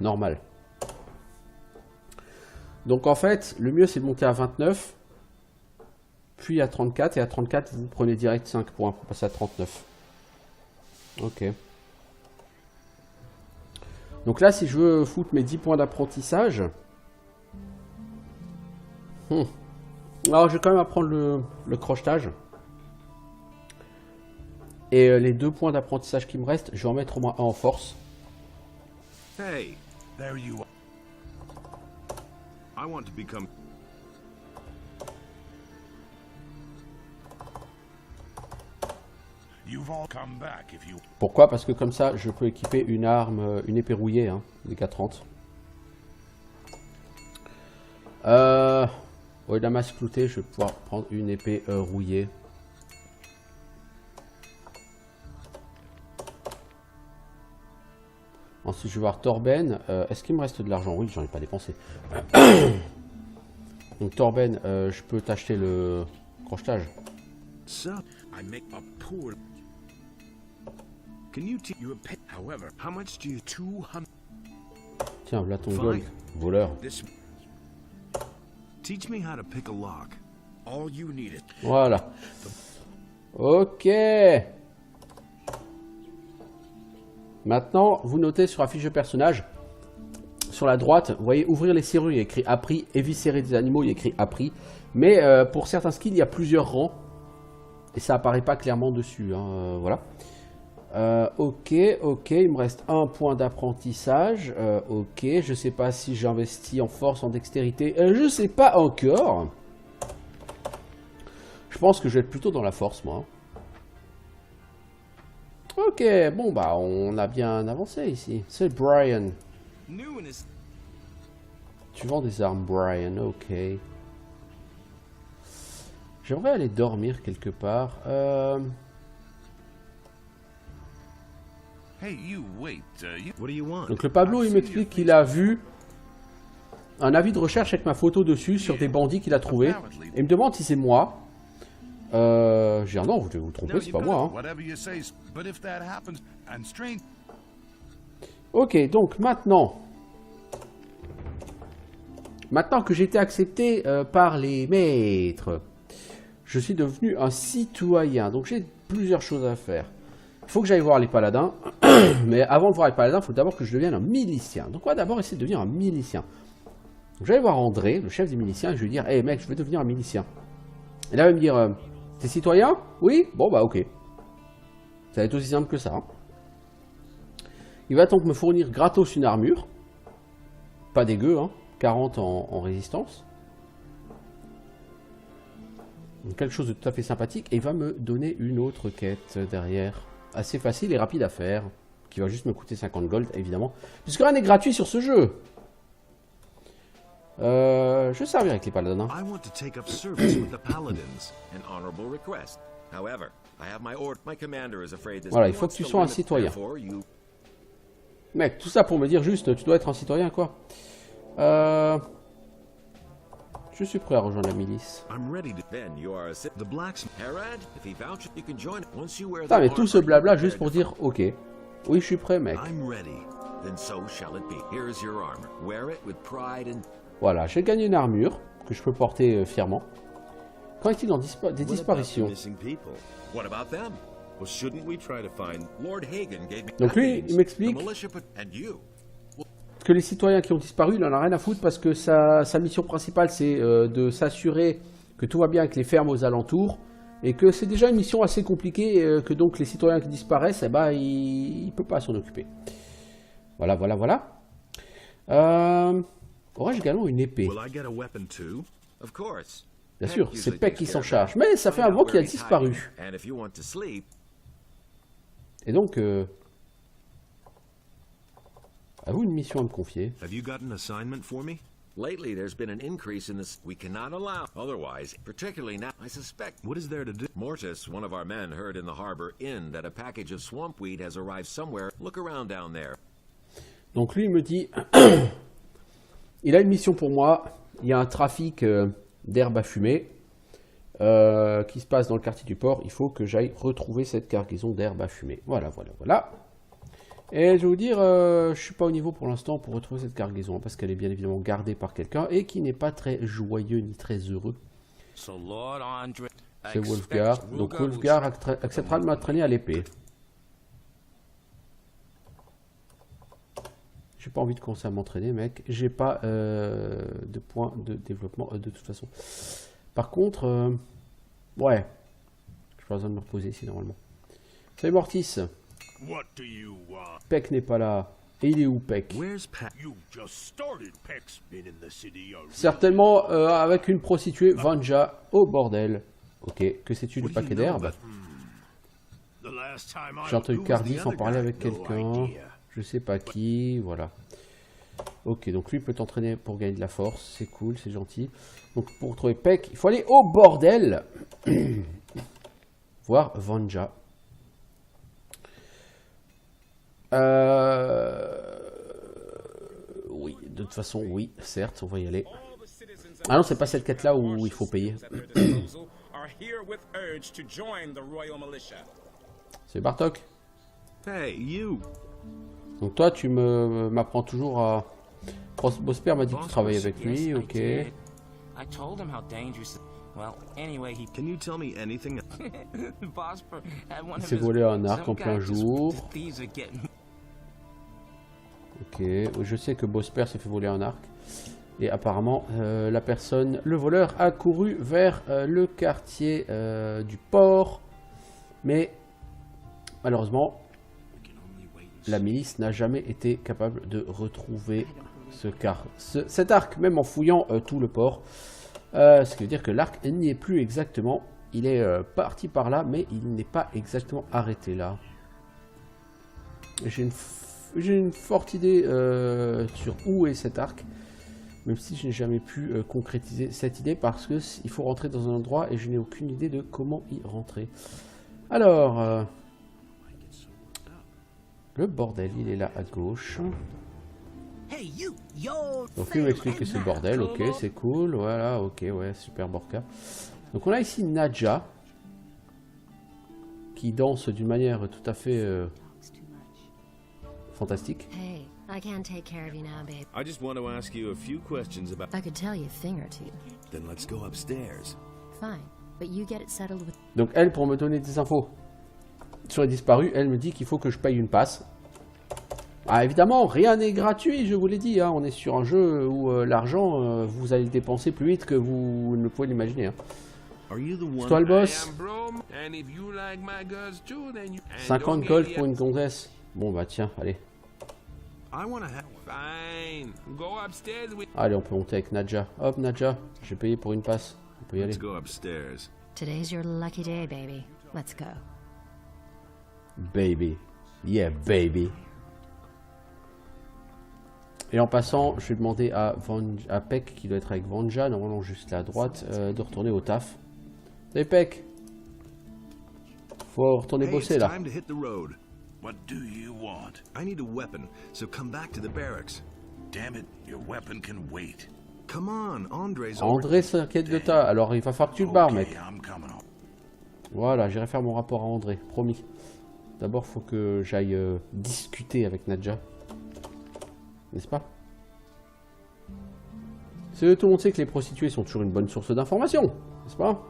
normal. Donc en fait, le mieux c'est de monter à 29, puis à 34, et à 34, vous prenez direct 5 points pour passer à 39. Ok. Donc là, si je veux foutre mes 10 points d'apprentissage... Alors je vais quand même apprendre le crochetage. Et les 2 points d'apprentissage qui me restent, je vais en mettre au moins un en force. Hey, There you are. I want to become... You've all come back if you... Pourquoi? Parce que comme ça, je peux équiper une arme, une épée rouillée, hein, des K30. Au lieu de la masse cloutée, je vais pouvoir prendre une épée rouillée. Ensuite, je vais voir Torben. Est-ce qu'il me reste de l'argent? Oui, j'en ai pas dépensé. Donc Torben, je peux t'acheter le crochetage. So, I make a poor... Can you teach you a pay? However, how much do you... 200... Tiens, voilà ton gold, voleur. This... Teach me how to pick a lock. All you need is... Voilà. Ok. Maintenant, vous notez sur la fiche de personnage, sur la droite, vous voyez ouvrir les serrures, il y a écrit appris, éviscérer des animaux, il y a écrit appris. Mais pour certains skills, il y a plusieurs rangs. Et ça apparaît pas clairement dessus. Hein, voilà. Ok, il me reste un point d'apprentissage. Ok, je sais pas si j'investis en force, en dextérité. Je sais pas encore. Je pense que je vais être plutôt dans la force, moi. Ok, bon bah on a bien avancé ici. C'est Brian. Tu vends des armes, Brian, ok. J'aimerais aller dormir quelque part. Hey, you wait. What do you want? Donc le Pablo, il m'explique qu'il a vu un avis de recherche avec ma photo dessus sur des bandits qu'il a trouvé. Et il me demande si c'est moi. Je dis non, vous devez vous tromper, c'est pas moi. Hein. Whatever you say, but if that happens, and strange... Ok, donc maintenant que j'ai été accepté par les maîtres, je suis devenu un citoyen. Donc j'ai plusieurs choses à faire. Il faut que j'aille voir les paladins. Mais avant de voir les paladins, il faut d'abord que je devienne un milicien. Donc on va d'abord essayer de devenir un milicien. Donc j'allais voir André, le chef des miliciens, et je lui dire, hey mec, je veux devenir un milicien. Et là il va me dire, t'es citoyen? Oui? Bon bah ok. Ça va être aussi simple que ça. Hein. Il va donc me fournir gratos une armure. Pas dégueu, hein. 40 en résistance. Donc quelque chose de tout à fait sympathique. Et il va me donner une autre quête derrière. Assez facile et rapide à faire. Qui va juste me coûter 50 gold, évidemment. Puisque rien n'est gratuit sur ce jeu. Je vais servir avec les paladins. I want to take up service with the paladins. An honorable request. However, I have my order. My commander is afraid this. Voilà, il faut que tu sois un citoyen. Mec, tout ça pour me dire juste, tu dois être un citoyen, quoi. Je suis prêt à rejoindre la milice. Putain, mais tout ce blabla juste pour dire, ok. Oui, je suis prêt, mec. Voilà, j'ai gagné une armure que je peux porter fièrement. Qu'en est-il des disparitions? Donc lui, il m'explique que les citoyens qui ont disparu, il en a rien à foutre parce que sa mission principale, c'est de s'assurer que tout va bien avec les fermes aux alentours et que c'est déjà une mission assez compliquée, que donc les citoyens qui disparaissent, eh ben, il ne peut pas s'en occuper. Voilà, voilà, voilà. Aurais-je également une épée? Bien sûr, c'est Peck qui s'en charge, mais ça fait un moment qu'il a disparu. Et donc, avez-vous une mission à me confier? Lately, there's been an increase in this. We cannot allow. Otherwise, particularly now, I suspect. What is there to do? Mortis, one of our men, heard in the harbor inn that a package of swampweed has arrived somewhere. Look around down there. Donc lui, il me dit, il a une mission pour moi. Il y a un trafic d'herbe à fumer qui se passe dans le quartier du port. Il faut que j'aille retrouver cette cargaison d'herbe à fumer. Voilà, voilà, voilà. Et je vais vous dire, je suis pas au niveau pour l'instant pour retrouver cette cargaison, parce qu'elle est bien évidemment gardée par quelqu'un et qui n'est pas très joyeux ni très heureux. C'est Wolfgar. Donc Wolfgar acceptera de m'entraîner à l'épée. J'ai pas envie de commencer à m'entraîner, mec. J'ai pas de points de développement de toute façon. Par contre, ouais, j'ai pas besoin de me reposer ici normalement. Salut Mortis. What do you want? Peck n'est pas là. Et il est où Peck? Where's Pat? You just started. Peck's been in the city already. Certainement avec une prostituée, Vanja, au bordel. Ok, que sais-tu du paquet d'herbe? The last time I J'ai entendu Cardiff en parler avec quelqu'un. Je sais pas qui, voilà. Ok, donc lui peut t'entraîner pour gagner de la force. C'est cool, c'est gentil. Donc pour trouver Peck, il faut aller au bordel. Voir Vanja. Oui, de toute façon, oui, certes, on va y aller. Ah non, c'est pas cette quête-là où il faut payer. C'est Bartok. Hey, you. Donc toi, tu m'apprends toujours à... Bosper m'a dit que tu travaillais avec lui, ok. I told him how dangerous. Well, anyway, he. Can you tell me anything? Bosper had one Il of s'est his- volé un arc en some plein guy just- jour. the thieves are getting- Ok, je sais que Bosper s'est fait voler un arc. Et apparemment, la personne, le voleur, a couru vers le quartier du port. Mais, malheureusement, la milice n'a jamais été capable de retrouver cet arc, même en fouillant tout le port. Ce qui veut dire que l'arc n'y est plus exactement. Il est parti par là, mais il n'est pas exactement arrêté là. J'ai une forte idée sur où est cet arc, même si je n'ai jamais pu concrétiser cette idée parce que il faut rentrer dans un endroit et je n'ai aucune idée de comment y rentrer. Alors, le bordel, il est là à gauche. Donc lui m'explique que c'est le bordel, ok, c'est cool, voilà, ok, ouais, super Borka. Donc on a ici Nadja, qui danse d'une manière tout à fait fantastique. Hey, I can't take care of you now, babe. I just want to ask you a few questions about... I could tell you a thing or two. Then let's go upstairs. Fine, but you get it settled with... Donc elle, pour me donner des infos sur les disparus, elle me dit qu'il faut que je paye une passe. Ah évidemment, rien n'est gratuit, je vous l'ai dit, hein. On est sur un jeu où l'argent, vous allez le dépenser plus vite que vous ne pouvez l'imaginer. Hein. C'est toi le boss. 50 gold pour une gonzesse. Bon bah tiens, allez. Allez, on peut monter avec Nadja. Hop Nadja, j'ai payé pour une passe. On peut y aller. Today's your lucky day, baby. Let's go. Baby. Yeah, baby. Et en passant, je vais demander à Peck, qui doit être avec Vanja, normalement juste là à droite, de retourner au taf. Salut Peck. Faut retourner bosser là. What do you want? I need a weapon, so come back to the barracks. Damn it, your weapon can wait. Come on, Andre's André s'inquiète de ta. Alors il va falloir que tu le barres, mec. I'm coming on. Voilà, j'irai faire mon rapport à André, promis. D'abord, faut que j'aille discuter avec Nadja. N'est-ce pas? Tout le monde sait que les prostituées sont toujours une bonne source d'information, n'est-ce pas?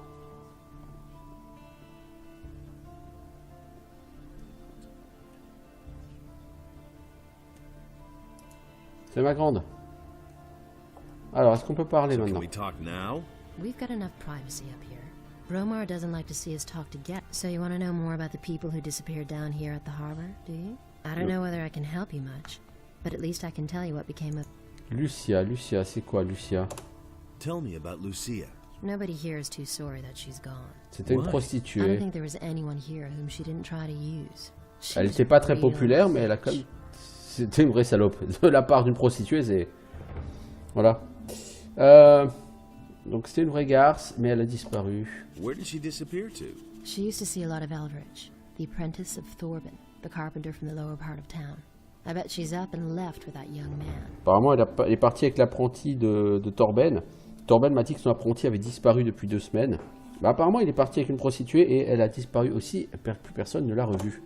C'est ma grande. Alors, est-ce qu'on peut parler maintenant? We've got enough privacy up here. Bromar doesn't like to see us talk together. So you want to know more about the people who disappeared down here at the harbor, do you? I don't know whether I can help you much, but at least I can tell you what became of... Lucia, c'est quoi Lucia? Tell me about Lucia. Nobody here is too sorry that she's gone. C'était une I don't prostituée. think there was anyone here whom she didn't try to use. She Elle was n'était pas très real populaire, mais elle a quand même... C'était une vraie salope. De la part d'une prostituée, c'est... Voilà. Donc c'était une vraie garce, mais elle a disparu. Where did she disappear to? She used to see a lot of Eldridge, the apprentice of Thorben, the carpenter from the lower part of town. I bet she's up and left with that young man. Apparemment, elle est partie avec l'apprenti de Torben. Torben m'a dit que son apprenti avait disparu depuis 2 semaines. Bah, apparemment, il est parti avec une prostituée et elle a disparu aussi. Plus personne ne l'a revue.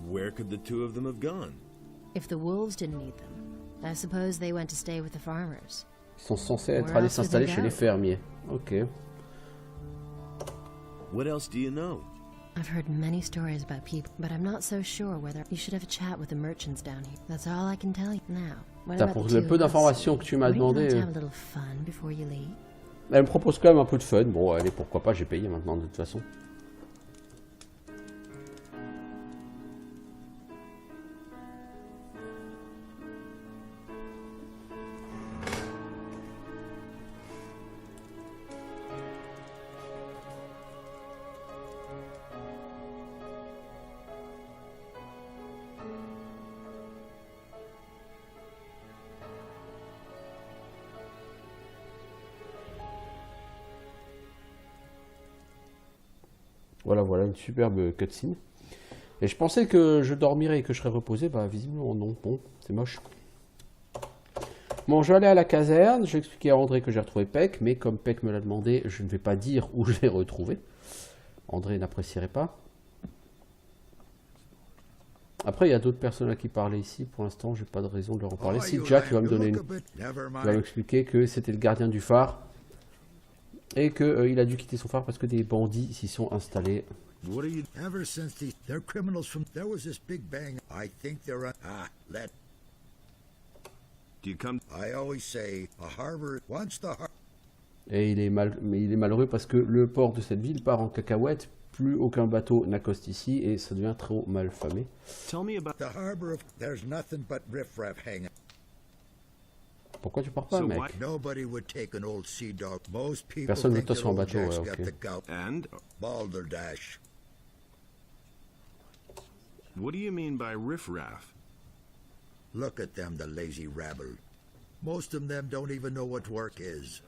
Where could the two of them have gone? If the wolves didn't eat them, I suppose they went to stay with the farmers. Ils sont censés être allés s'installer chez les fermiers. Ok. What else do you know? I've heard many stories about people, but I'm not so sure whether you should have a chat with the merchants down here. That's all I can tell you now. What about Pour the le two peu of us? d'informations que tu m'as Wouldn't you demandé, want to have a little fun before you leave? elle me propose quand même un peu de fun. Bon, allez, pourquoi pas, j'ai payé maintenant de toute façon. Voilà, voilà, une superbe cutscene. Et je pensais que je dormirais et que je serais reposé. Bah, visiblement, non. Bon, c'est moche. Bon, je vais aller à la caserne. Je vais expliquer à André que j'ai retrouvé Peck. Mais comme Peck me l'a demandé, je ne vais pas dire où je l'ai retrouvé. André n'apprécierait pas. Après, il y a d'autres personnes à qui parler ici. Pour l'instant, j'ai pas de raison de leur en parler. Si Jack va me donner va m'expliquer que c'était le gardien du phare. Et qu'il a dû quitter son phare parce que des bandits s'y sont installés. What are you? Ever since they're criminals from there was this big bang. I think they're let. Do you come? I always say a harbor once the harbor. Et il est malheureux parce que le port de cette ville part en cacahuète. Plus aucun bateau n'accoste ici et ça devient trop mal famé. Tell me about the harbor of there's nothing but riffraff hanging. Pourquoi tu pars pas, mec? Nobody would take an old sea dog. Most people Personne ne think veut sur un that bateau, old ouais, Jack's ok. got the gout. And Balderdash. what do you mean by riffraff? Look at them, the lazy rabble. Most of them don't even know what work is.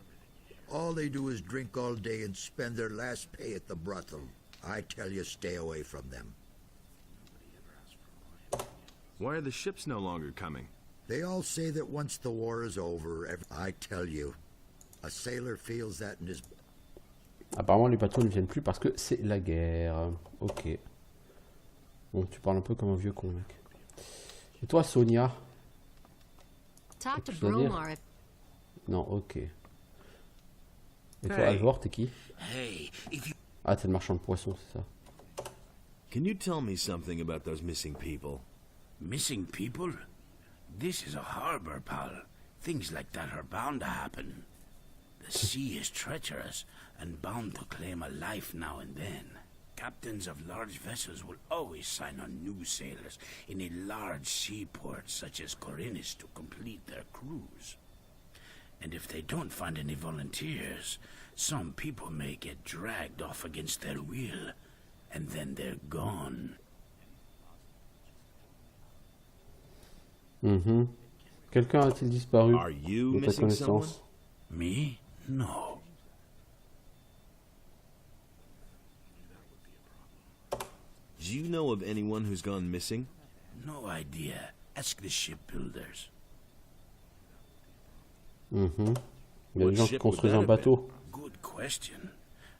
All they do is drink all day and spend their last pay at the brothel. I tell you, stay away from them. Why are the ships no longer coming? They all say that once the war is over, I tell you, a sailor feels that in his... Apparemment, les bateaux ne viennent plus parce que c'est la guerre. Ok. Bon, tu parles un peu comme un vieux con, mec. Et toi, Sonia? Talk to Quelque chose à dire? Bromar if Non, ok. Et toi, Alvor, t'es qui? Ah, t'es le marchand de poissons, c'est ça. Can you tell me something about those missing people? Missing people? This is a harbor, pal. Things like that are bound to happen. The sea is treacherous and bound to claim a life now and then. Captains of large vessels will always sign on new sailors in a large seaport such as Corinus to complete their crews. And if they don't find any volunteers, some people may get dragged off against their will, and then they're gone. Quelqu'un a-t-il disparu Are you de ta missing someone? connaissance? Me? No. Do you know of anyone who's gone missing? No idea. Ask the shipbuilders. Il y a des gens qui construisent un bateau. Good question.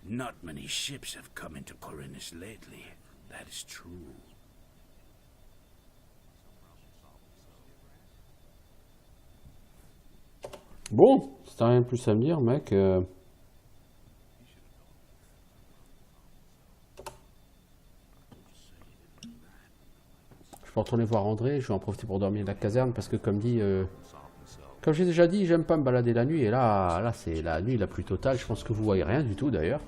Not many ships have come into Corinus lately. That is true. Bon, si t'as rien de plus à me dire, mec. Je peux retourner voir André, je vais en profiter pour dormir à la caserne parce que comme dit, comme j'ai déjà dit, j'aime pas me balader la nuit et là c'est la nuit la plus totale. Je pense que vous voyez rien du tout d'ailleurs.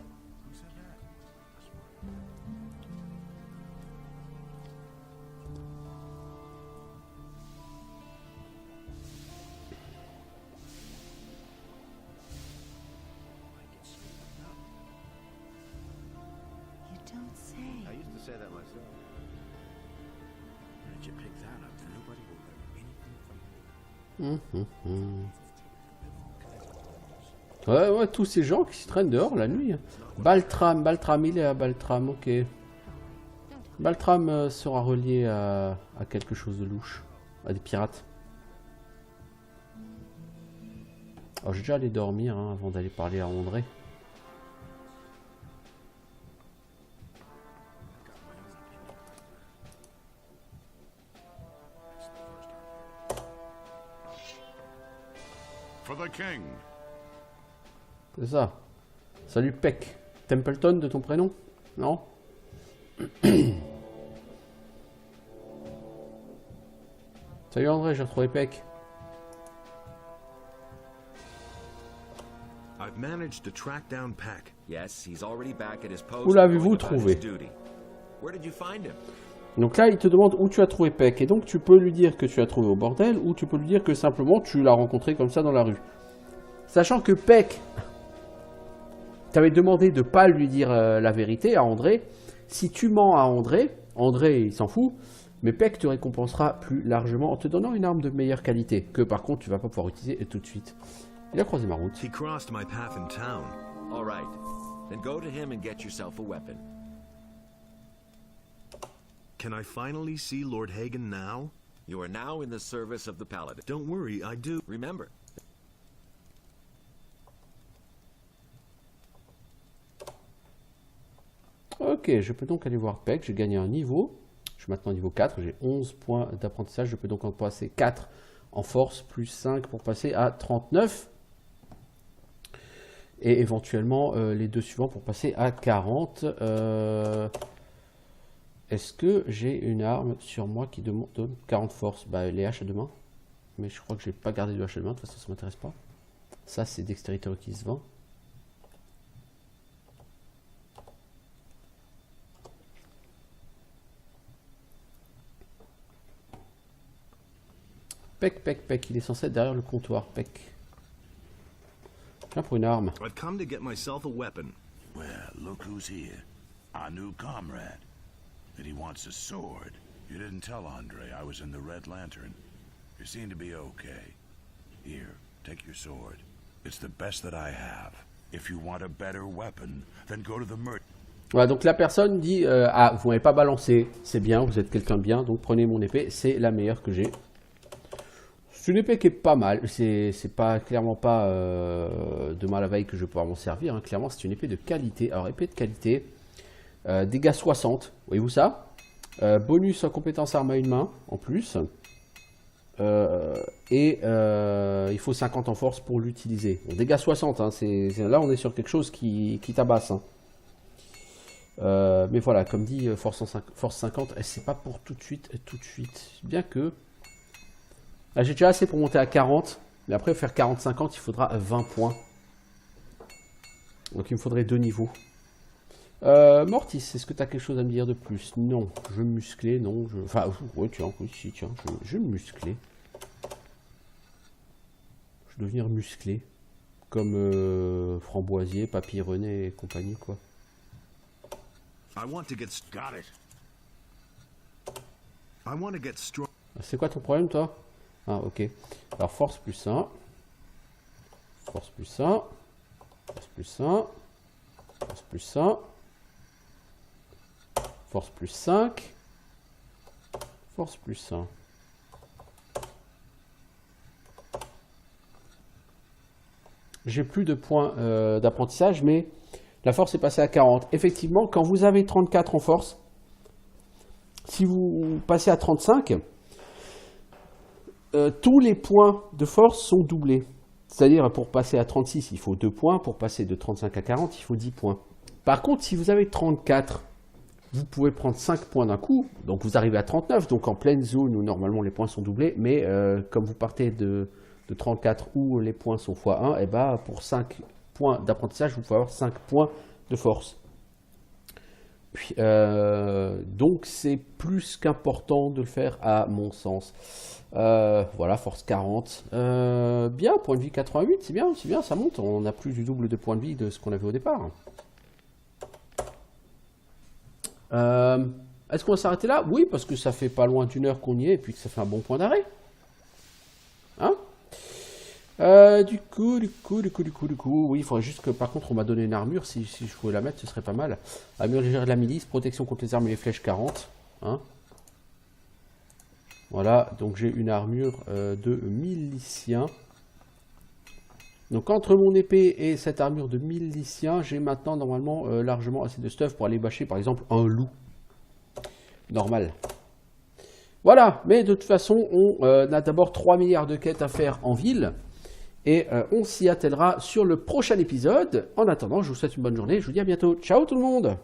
I used to say that myself. Where did you pick that up? Nobody will learn anything from you. Ouais, tous ces gens qui se traînent dehors la nuit. Baltram, il est à Baltram, ok. Baltram sera relié à quelque chose de louche, à des pirates. Alors j'ai déjà allé dormir avant d'aller parler à André. For the king. C'est ça. Salut Peck. Templeton de ton prénom? Non? Salut André, j'ai retrouvé Peck. I've managed to track down Peck. Yes, he's already back at his post. Où l'avez-vous going about his trouvé? duty. Where did you find him? Donc là, il te demande où tu as trouvé Peck. Et donc, tu peux lui dire que tu as trouvé au bordel ou tu peux lui dire que simplement tu l'as rencontré comme ça dans la rue. Sachant que Peck t'avait demandé de pas lui dire la vérité à André. Si tu mens à André, André il s'en fout, mais Peck te récompensera plus largement en te donnant une arme de meilleure qualité que par contre tu vas pas pouvoir utiliser tout de suite. Il a croisé ma route. He crossed my path in town. All right. Then go to him and get yourself a weapon. Can I finally see Lord Hagen now? You are now in the service of the Paladin. Don't worry, I do. Remember. Ok, je peux donc aller voir Peck, j'ai gagné un niveau. Je suis maintenant niveau 4, j'ai 11 points d'apprentissage. Je peux donc en passer 4 en force, plus 5 pour passer à 39. Et éventuellement les deux suivants pour passer à 40. Est-ce que j'ai une arme sur moi qui donne 40 force? Bah, les haches à deux mains. Mais je crois que j'ai pas gardé de hache à deux mains, de toute façon ça m'intéresse pas. Ça c'est dextérité requise 20. Peck, il est censé être derrière le comptoir, Peck. Tiens, pour une arme. I've come to get myself a weapon. Well, look who's here. Our new comrade. And he wants a sword. You didn't tell Andre I was in the Red Lantern. You seem to be okay. Here, take your sword. It's the best that I have. If you want a better weapon, then go to the merchant. Voilà, donc la personne dit ah, vous m'avez pas balancé, c'est bien, vous êtes quelqu'un de bien, donc prenez mon épée, c'est la meilleure que j'ai. C'est une épée qui est pas mal, c'est pas clairement pas de mal à veille que je vais pouvoir m'en servir, hein. Clairement c'est une épée de qualité. Alors épée de qualité, dégâts 60, voyez-vous ça, bonus en compétence arme à une main en plus, et il faut 50 en force pour l'utiliser. Bon, dégâts 60, hein, là on est sur quelque chose qui tabasse, hein. Mais voilà, comme dit, force 50, c'est pas pour tout de suite, bien que... Là, j'ai déjà assez pour monter à 40, mais après faire 40-50, il faudra 20 points. Donc il me faudrait 2 niveaux. Mortis, est-ce que tu as quelque chose à me dire de plus? Non, je vais me muscler, non. Enfin, oui, tiens, je vais me muscler. Je vais devenir musclé. Comme Framboisier, Papy René et compagnie, quoi. C'est quoi ton problème, toi? Ah, ok. Alors, force plus 1. Force plus 1. Force plus 1. Force plus 1. Force plus 5. Force plus 1. J'ai plus de points d'apprentissage, mais la force est passée à 40. Effectivement, quand vous avez 34 en force, si vous passez à 35, tous les points de force sont doublés. C'est-à-dire, pour passer à 36, il faut 2 points. Pour passer de 35 à 40, il faut 10 points. Par contre, si vous avez 34, vous pouvez prendre 5 points d'un coup. Donc, vous arrivez à 39. Donc, en pleine zone où normalement les points sont doublés. Mais comme vous partez de 34 où les points sont x1, et ben, pour 5 points d'apprentissage, vous pouvez avoir 5 points de force. Puis, donc, c'est plus qu'important de le faire à mon sens. Voilà, force 40. Bien, point de vie 88, c'est bien, ça monte. On a plus du double de points de vie de ce qu'on avait au départ. Est-ce qu'on va s'arrêter là? Oui, parce que ça fait pas loin d'1 heure qu'on y est et puis que ça fait un bon point d'arrêt. Hein? Du coup, oui, il faudrait juste que, par contre, on m'a donné une armure. Si je pouvais la mettre, ce serait pas mal. Armure légère de la milice, protection contre les armes et les flèches 40. Hein? Voilà, donc j'ai une armure de milicien. Donc entre mon épée et cette armure de milicien, j'ai maintenant normalement largement assez de stuff pour aller bâcher par exemple un loup. Normal. Voilà, mais de toute façon, on a d'abord 3 milliards de quêtes à faire en ville. Et on s'y attellera sur le prochain épisode. En attendant, je vous souhaite une bonne journée. Je vous dis à bientôt. Ciao tout le monde!